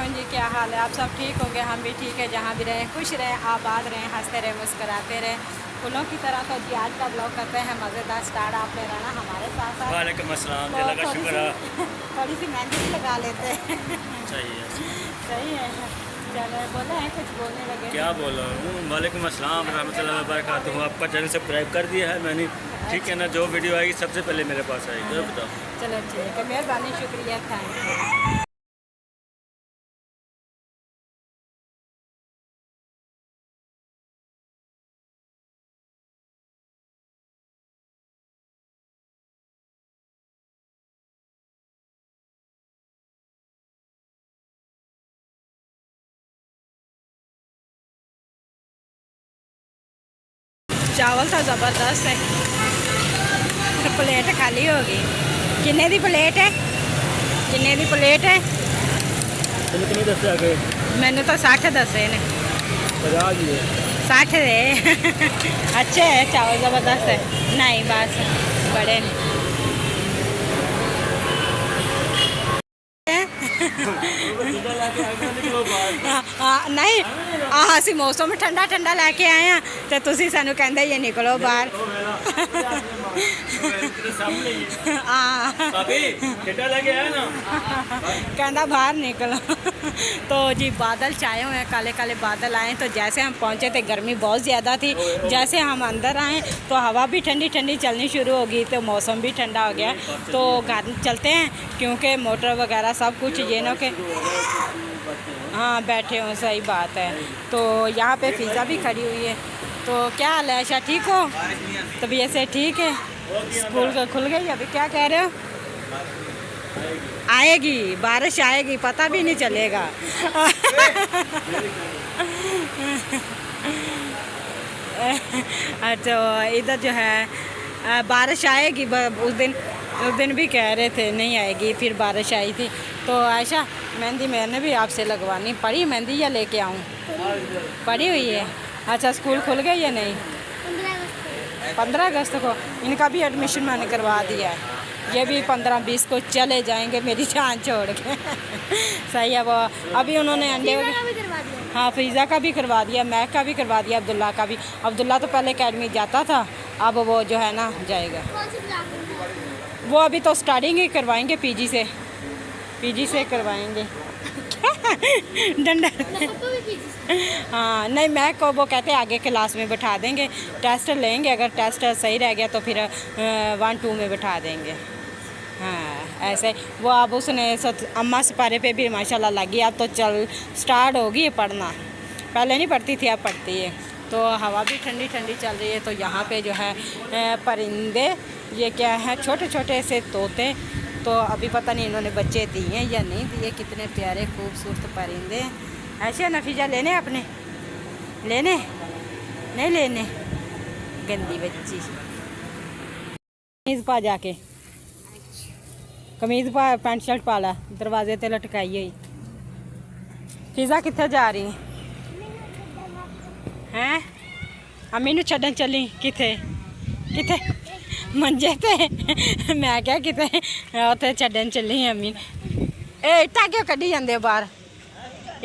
जी क्या हाल है? आप सब ठीक होंगे, हम भी ठीक है। जहाँ भी रहें खुश रहें, आबाद रहें, हंसते रहें, मुस्कराते रहें फूलों की तरह। तो जी आज का ब्लॉग करते हैं मज़ेदार स्टार्ट। आपने रहना हमारे साथ साथ। वालेकुम अस्सलाम। तो का शुक्र है। थोड़ी सी मेहंदी भी लगा लेते हैं। सही है। सही है। चलो बोले हैं, कुछ बोलने लगे। क्या बोल रहा हूँ? वालेकुम अस्सलाम रहमतुल्लाहि व बरकातुहू। आपका चैनल सब्सक्राइब कर दिया है मैंने, ठीक है ना? जो वीडियो आएगी सबसे पहले मेरे पास आएगी। तो बताओ। चलो ठीक है, मेहरबानी, शुक्रिया, थैंक यू। चावल तो ज़बरदस्त है। प्लेट खाली हो गई। किन्ने दी प्लेट है? किन्ने दी प्लेट है? कितनी दस आ गए? मैंने तो 60 दसे ने। 50 ही है। 60 है। अच्छे है चावल, ज़बरदस्त है। नहीं बस बड़े ने। नहीं ਅਸੀਂ मौसम ठंडा ठंडा लैके आए हैं तो तुसी सानू कहंदे ये निकलो बाहर। कहना बाहर निकलो। तो जी बादल छाए हुए हैं, काले काले बादल आए। तो जैसे हम पहुँचे थे गर्मी बहुत ज़्यादा थी, जैसे हम अंदर आए तो हवा भी ठंडी ठंडी चलनी शुरू हो गई, तो मौसम भी ठंडा हो गया। तो घर चलते हैं क्योंकि मोटर वगैरह सब कुछ ये ना के हाँ बैठे हों। सही बात है। तो यहाँ पे फ़िज़ा भी खड़ी हुई है। तो क्या हाल है आयशा, ठीक हो? तबीयत से ठीक है? स्कूल का खुल गई अभी? क्या कह रहे हो? आएगी बारिश, आएगी पता भी नहीं चलेगा। तो इधर जो है बारिश आएगी। उस दिन भी कह रहे थे नहीं आएगी, फिर बारिश आई थी। तो आयशा मेहंदी मैंने भी आपसे लगवानी पड़ी, मेहंदी या लेके आऊँ? पड़ी हुई है। अच्छा स्कूल खुल गए या नहीं? 15 अगस्त को इनका भी एडमिशन मैंने करवा दिया है। ये भी 15-20 को चले जाएंगे मेरी जान छोड़ के। सही है। वो अभी उन्होंने अंडे हाँ फ़ीज़ा का भी करवा दिया, मैक का भी करवा दिया, अब्दुल्ला का भी। अब्दुल्ला तो पहले अकेडमी जाता था, अब वो जो है ना जाएगा। वो अभी तो स्टार्टिंग ही करवाएंगे पीजी से करवाएंगे। डंडा हाँ नहीं मैक को वो कहते हैं आगे क्लास में बैठा देंगे, टेस्ट लेंगे, अगर टेस्ट सही रह गया तो फिर 1-2 में बैठा देंगे। हाँ ऐसे वो अब उसने अम्मा सिपारे पे भी माशाल्लाह लगी। अब तो चल स्टार्ट होगी पढ़ना, पहले नहीं पढ़ती थी अब पढ़ती है। तो हवा भी ठंडी ठंडी चल रही है। तो यहाँ पे जो है परिंदे, ये क्या है, छोटे छोटे से तोते। तो अभी पता नहीं इन्होंने बच्चे दिए या नहीं दिए। कितने प्यारे खूबसूरत परिंदे। ऐसे नफीजा लेने अपने लेने नहीं लेने, गंदी बच्ची। कमीज़ पा जाके, कमीज़ पा, पैंट शर्ट पा ला, दरवाजे ते लटकाई हुई। फिज़ा कित्थे जा रही हैं? अम्मी नू छड्डन चली कित्थे कित्थे? मंजे ते। मैं क्या किते उत्थे छड्डन चली अम्मी। ए इट्टा क्यों कड्ढी जांदे बाहर?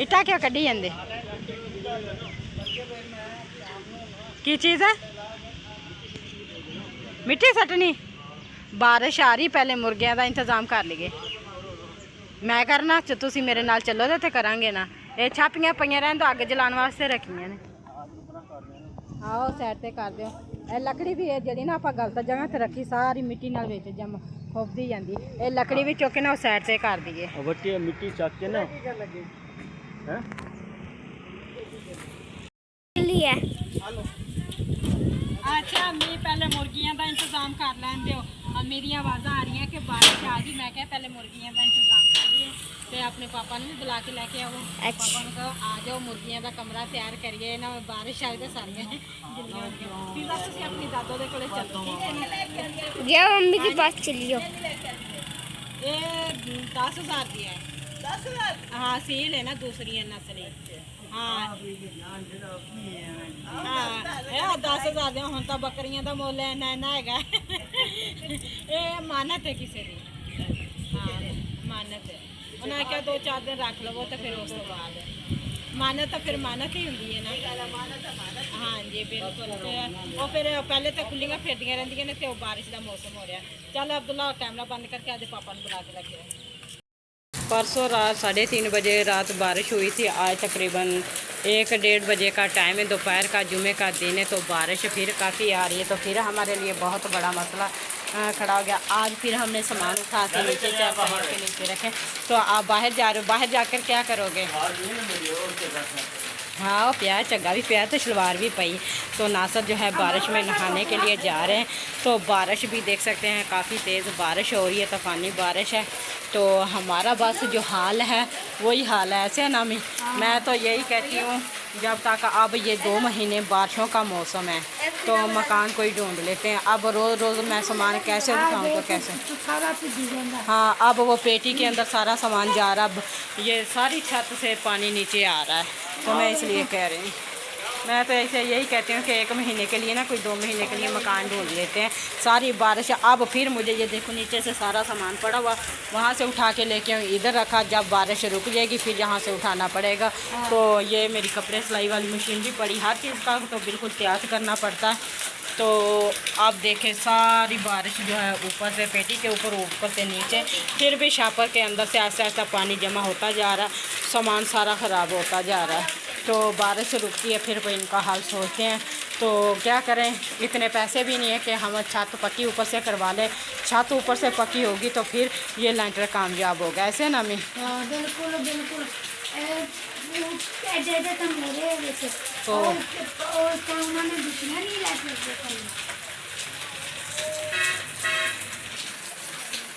इट्टा क्यों कड्ढी जांदे? की चीज़ है? मिट्टी सट्टनी? बारिश आ रही, पहले मुर्गियां दा इंतजाम कर लीए। मैं करना तुसी मेरे नाल चलो तो करांगे ना। ये छापियां पईयां रहन तो अग जलाने वास्ते रखियां ने। आओ साइड ते कर दिओ। ਇਹ ਲੱਕੜੀ ਵੀ ਹੈ ਜਿਹੜੀ ਨਾ ਆਪਾਂ ਗਲਤ ਜਗ੍ਹਾ ਤੇ ਰੱਖੀ, ਸਾਰੀ ਮਿੱਟੀ ਨਾਲ ਵਿੱਚ ਜਮ ਖੋਪਦੀ ਜਾਂਦੀ। ਇਹ ਲੱਕੜੀ ਵੀ ਚੁੱਕ ਕੇ ਨਾ ਉਹ ਸਾਈਡ ਤੇ ਕਰ ਦਈਏ। ਵੱਟੀ ਮਿੱਟੀ ਚੱਕ ਕੇ ਨਾ ਹੈ लिया। अच्छा अम्मी पहले मुर्गियां का इंतजाम कर लैन दो। मेरी आवाज़ा आ रही हैं कि बारिश आ गई। मैं क्या पहले मुर्गियां का इंतजाम कर लिए तो अपने पापा ने भी बुला के लेके आओ। पापा ने कहा आ जाओ मुर्गियां का कमरा तैयार करिए ना, बारिश आए तो सारियां गिल्लियां। अपनी दादो के कोले चलो, मम्मी के पास चलियो। ये 10,000 की है। 10,000? हाँ सील है ना, दूसरी है नस्ली। हाँ हाँ 10,000 दे हुण तां बकरियां दा मुल इन्ना हैगा। ये मानत है किसी की। हाँ मानत है। ਉਹਨਾਂ ਕਿਹਾ 2-4 ਦਿਨ ਰੱਖ ਲਵੋ ਤੇ ਫਿਰ ਉਸ ਤੋਂ ਬਾਅਦ ਮਾਨਤ ਤਾਂ ਫਿਰ ਮਾਨਤ ਹੀ ਹੁੰਦੀ ਹੈ ਨਾ। ਹਾਂਜੀ ਬਿਲਕੁਲ, ਤੇ ਉਹ ਫਿਰ ਪਹਿਲੇ ਤਾਂ ਖੁੱਲੀਆਂ ਫਿਰਦੀਆਂ ਰਹਿੰਦੀਆਂ ਨੇ ਤੇ ਉਹ ਬਾਰਿਸ਼ ਦਾ ਮੌਸਮ ਹੋ ਰਿਹਾ। ਚੱਲ ਅਬਦੁੱਲਾ कैमरा बंद करके आधे पापा ने बुला के रखे। परसों रात 3:30 बजे रात बारिश हुई थी। आज तकरीबन 1-1:30 बजे का टाइम है, दोपहर का, जुमे का दिन है, तो बारिश फिर काफ़ी आ रही है। तो फिर हमारे लिए बहुत बड़ा मसला खड़ा हो गया। आज फिर हमने सामान उठा के नीचे चारपाई के नीचे रखे। तो आप बाहर जा रहे हो, बाहर जाकर क्या करोगे? हाँ प्यार चंगा भी प्यार तो शलवार भी पई। तो नासर जो है बारिश में नहाने के लिए जा रहे हैं। तो बारिश भी देख सकते हैं, काफ़ी तेज़ बारिश हो रही है, तूफ़ानी बारिश है। तो हमारा बस जो हाल है वही हाल है, ऐसे है ना। मैं तो यही कहती हूँ जब तक अब ये 2 महीने बारिशों का मौसम है तो मकान कोई ढूंढ लेते हैं। अब रोज़ रोज़ मैं सामान कैसे उठाऊँ तो कैसे? हाँ अब वो पेटी के अंदर सारा सामान जा रहा, अब ये सारी छत से पानी नीचे आ रहा है। तो मैं इसलिए कह रही हूँ, मैं तो ऐसे यही कहती हूँ कि 1 महीने के लिए ना कोई 2 महीने के लिए मकान ढूंढ लेते हैं। सारी बारिश अब फिर मुझे ये देखो नीचे से सारा सामान पड़ा हुआ, वहाँ से उठा के लेके आऊँ, इधर रखा। जब बारिश रुक जाएगी फिर यहाँ से उठाना पड़ेगा। तो ये मेरी कपड़े सिलाई वाली मशीन भी पड़ी, हर चीज़ का तो बिल्कुल तैयार करना पड़ता है। तो आप देखें सारी बारिश जो है ऊपर से पेटी के ऊपर से नीचे, फिर भी शापर के अंदर से आस्ते आस्ते पानी जमा होता जा रहा, सामान सारा ख़राब होता जा रहा है। तो बारिश रुकती है फिर कोई इनका हाल सोचते हैं। तो क्या करें, इतने पैसे भी नहीं है कि हम छत पक्की ऊपर से करवा लें। छत ऊपर से पक्की होगी तो फिर ये लेंटर कामयाब होगा, ऐसे ना मैं। बिल्कुल बिल्कुल तो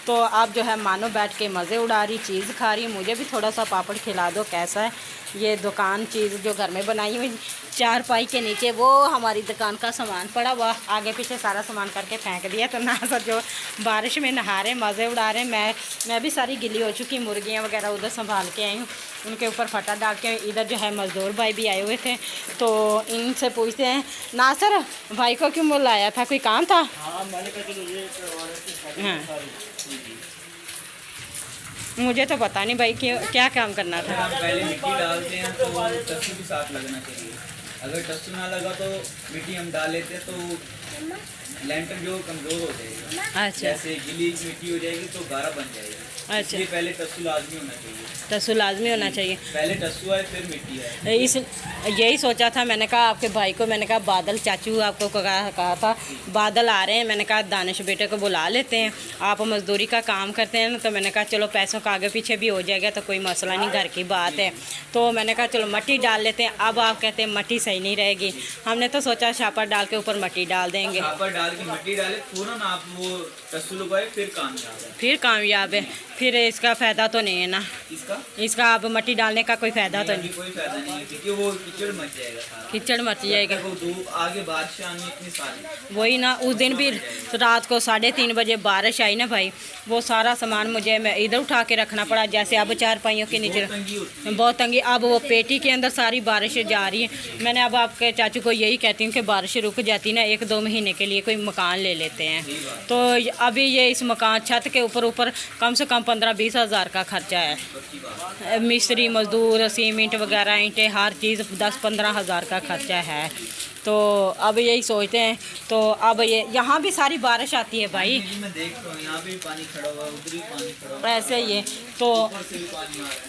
तो आप जो है मानो बैठ के मज़े उड़ा रही, चीज़ खा रही। मुझे भी थोड़ा सा पापड़ खिला दो, कैसा है ये दुकान चीज़ जो घर में बनाई हुई। चारपाई के नीचे वो हमारी दुकान का सामान पड़ा हुआ, आगे पीछे सारा सामान करके फेंक दिया। तो ना सर जो बारिश में नहा रहे, मज़े उड़ा रहे। मैं भी सारी गिली हो चुकी, मुर्गियाँ वगैरह उधर संभाल के आई हूँ, उनके ऊपर फटा डाल के। इधर जो है मज़दूर भाई भी आए हुए थे, तो इनसे पूछते हैं नासर भाई को क्यों बुलाया था, कोई काम था? हाँ मुझे तो पता नहीं भाई क्या काम करना था। पहले मिट्टी डालते हैं तो टस्सू भी साथ लगना चाहिए। अगर टस्सू ना लगा तो मिट्टी हम डाल लेते हैं तो लेंटर जो कमज़ोर हो जाएगा। अच्छा, जैसे गीली मिट्टी हो जाएगी तो गारा बन जाएगा। अच्छा, ये पहले टस्सू लाजमी होना चाहिए। टस्सू लाजमी होना चाहिए। पहले टस्सू है फिर मिट्टी है। इस यही सोचा था, मैंने कहा आपके भाई को, मैंने कहा बादल चाचू आपको कहा था बादल आ रहे हैं, मैंने कहा दानिश बेटे को बुला लेते हैं, आप मज़दूरी का काम करते हैं ना। तो मैंने कहा चलो पैसों का आगे पीछे भी हो जाएगा तो कोई मसला नहीं, घर की बात है। तो मैंने कहा चलो मट्टी डाल लेते हैं। अब आप कहते हैं मट्टी सही नहीं रहेगी, हमने तो सोचा छापर डाल के ऊपर मट्टी डाल देंगे। छापर डाल के मट्टी डाले फ़ौरन आप वो टस्सू लगाए फिर कामयाब है। फिर इसका फ़ायदा तो नहीं है ना, इसका अब मट्टी डालने का कोई फ़ायदा तो नहीं। कोई फ़ायदा नहीं है क्योंकि वो कीचड़ मच जाएगा सारा। कीचड़ मच जाएगा। आगे बारिश आनी इतनी सारी। वही ना, उस दिन भी रात को 3:30 बजे बारिश आई ना भाई, वो सारा सामान मुझे मैं इधर उठा के रखना पड़ा। जैसे अब चारपाइयों के नीचे बहुत तंगी, अब वो पेटी के अंदर सारी बारिश जा रही है। मैंने अब आपके चाचू को यही कहती हूँ कि बारिश रुक जाती ना, 1-2 महीने के लिए कोई मकान ले लेते हैं। तो अभी ये इस मकान छत के ऊपर कम से कम 15-20 हज़ार का खर्चा है। मिस्त्री मज़दूर सीमेंट वगैरह ईंटें हर चीज़ 10-15 हज़ार का खर्चा है। तो अब यही सोचते हैं। तो अब ये यहाँ भी सारी बारिश आती है भाई, मैं देखता हूँ यहाँ भी पानी खड़ा हुआ, उधर भी पानी खड़ा हुआ, ऐसे ही है। तो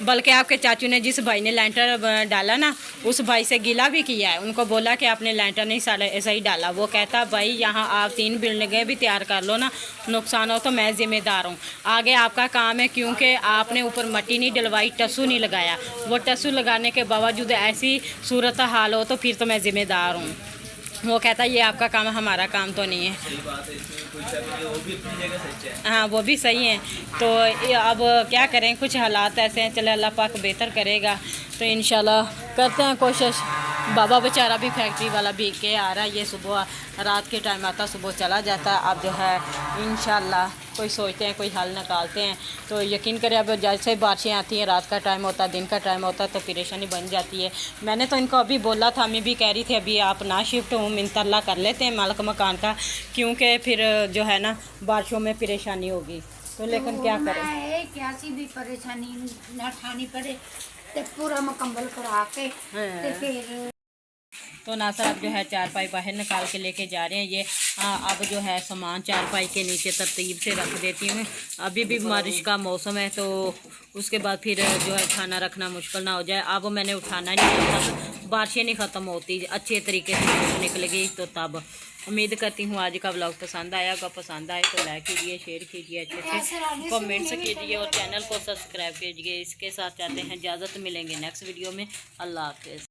बल्कि आपके चाचू ने जिस भाई ने लैंटर डाला ना, उस भाई से गिला भी किया है, उनको बोला कि आपने लैंटर नहीं सही डाला। वो कहता भाई यहाँ आप 3 बिल्डिंगें भी तैयार कर लो ना, नुकसान हो तो मैं ज़िम्मेदार हूँ, आगे आपका काम है, क्योंकि आपने ऊपर मट्टी नहीं डलवाई, टस्सू नहीं लगाया। वो टस्सू लगाने के बावजूद ऐसी सूरत हाल हो तो फिर तो मैं ज़िम्मेदार हूँ। वो कहता ये आपका काम है, हमारा काम तो नहीं है। सही बात है, इसमें कोई शक नहीं है, वो भी अपनी जगह सच्चा है। हाँ वो भी सही है। तो अब क्या करें, कुछ हालात ऐसे हैं, चले अल्लाह पाक बेहतर करेगा। तो इंशाल्लाह करते हैं कोशिश। बाबा बेचारा भी फैक्ट्री वाला भीग के आ रहा है, ये सुबह रात के टाइम आता, सुबह चला जाता है। अब जो है इंशाल्लाह कोई सोचते हैं, कोई हल निकालते हैं। तो यकीन करें अब जैसे बारिशें आती हैं, रात का टाइम होता है, दिन का टाइम होता है, तो परेशानी बन जाती है। मैंने तो इनको अभी बोला था, मैं भी कह रही थी अभी आप ना शिफ्ट हो, मिनतल्ला कर लेते हैं मालिक मकान का, क्योंकि फिर जो है ना बारिशों में परेशानी होगी। तो लेकिन क्या करें, क्या सी भी परेशानी ना ठानी पड़े ते पूरा मुकम्मल करा के ते फिर तो नासर अब जो है चारपाई बाहर निकाल के लेके जा रहे हैं। ये अब जो है सामान चारपाई के नीचे तरतीब से रख देती हूँ। अभी भी बारिश का मौसम है, तो उसके बाद फिर जो है खाना रखना मुश्किल ना हो जाए। अब मैंने उठाना नहीं है, बारिशें नहीं ख़त्म होती, अच्छे तरीके से निकलेगी। तो तब उम्मीद करती हूँ आज का व्लॉग पसंद आया। अगर पसंद आए तो लाइक कीजिए, शेयर कीजिए, अच्छे से कमेंट्स कीजिए और चैनल को सब्सक्राइब कीजिए। इसके साथ चाहते हैं इजाज़त, मिलेंगे नेक्स्ट वीडियो में। अल्लाह हाफिज़।